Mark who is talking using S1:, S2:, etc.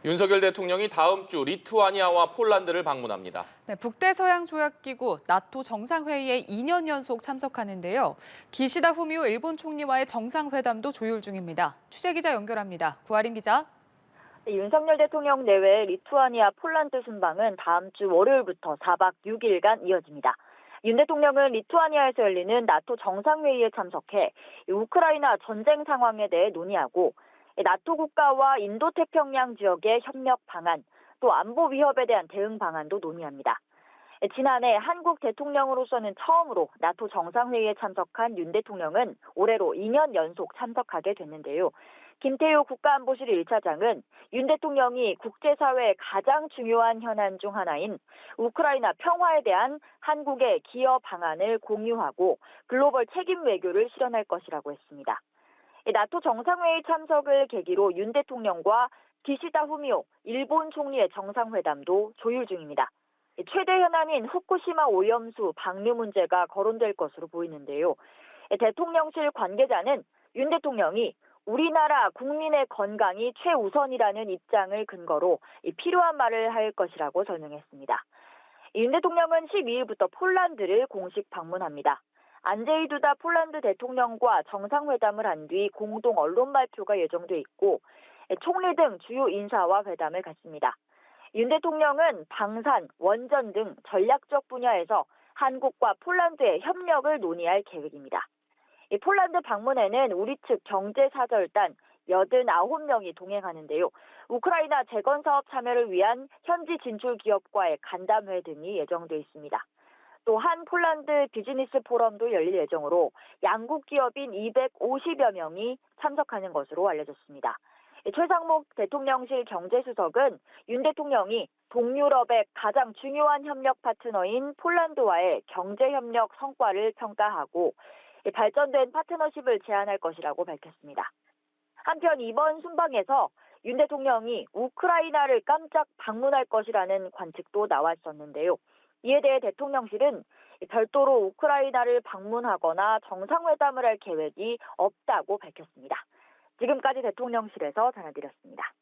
S1: 윤석열 대통령이 다음 주 리투아니아와 폴란드를 방문합니다.
S2: 네, 북대서양조약기구 나토 정상회의에 2년 연속 참석하는데요. 기시다 후미오 일본 총리와의 정상회담도 조율 중입니다. 취재기자 연결합니다. 구아린 기자.
S3: 윤석열 대통령 내외 리투아니아, 폴란드 순방은 다음 주 월요일부터 4박 6일간 이어집니다. 윤 대통령은 리투아니아에서 열리는 나토 정상회의에 참석해 우크라이나 전쟁 상황에 대해 논의하고 나토 국가와 인도태평양 지역의 협력 방안, 또 안보 위협에 대한 대응 방안도 논의합니다. 지난해 한국 대통령으로서는 처음으로 나토 정상회의에 참석한 윤 대통령은 올해로 2년 연속 참석하게 됐는데요. 김태효 국가안보실 1차장은 윤 대통령이 국제사회의 가장 중요한 현안 중 하나인 우크라이나 평화에 대한 한국의 기여 방안을 공유하고 글로벌 책임 외교를 실현할 것이라고 했습니다. 나토 정상회의 참석을 계기로 윤 대통령과 기시다 후미오 일본 총리의 정상회담도 조율 중입니다. 최대 현안인 후쿠시마 오염수 방류 문제가 거론될 것으로 보이는데요. 대통령실 관계자는 윤 대통령이 우리나라 국민의 건강이 최우선이라는 입장을 근거로 필요한 말을 할 것이라고 설명했습니다. 윤 대통령은 12일부터 폴란드를 공식 방문합니다. 안제이 두다 폴란드 대통령과 정상회담을 한 뒤 공동 언론 발표가 예정돼 있고 총리 등 주요 인사와 회담을 갖습니다. 윤 대통령은 방산, 원전 등 전략적 분야에서 한국과 폴란드의 협력을 논의할 계획입니다. 이 폴란드 방문에는 우리 측 경제사절단 89명이 동행하는데요. 우크라이나 재건 사업 참여를 위한 현지 진출 기업과의 간담회 등이 예정돼 있습니다. 또한 폴란드 비즈니스 포럼도 열릴 예정으로 양국 기업인 250여 명이 참석하는 것으로 알려졌습니다. 최상목 대통령실 경제수석은 윤 대통령이 동유럽의 가장 중요한 협력 파트너인 폴란드와의 경제협력 성과를 평가하고 발전된 파트너십을 제안할 것이라고 밝혔습니다. 한편 이번 순방에서 윤 대통령이 우크라이나를 깜짝 방문할 것이라는 관측도 나왔었는데요. 이에 대해 대통령실은 별도로 우크라이나를 방문하거나 정상회담을 할 계획이 없다고 밝혔습니다. 지금까지 대통령실에서 전해드렸습니다.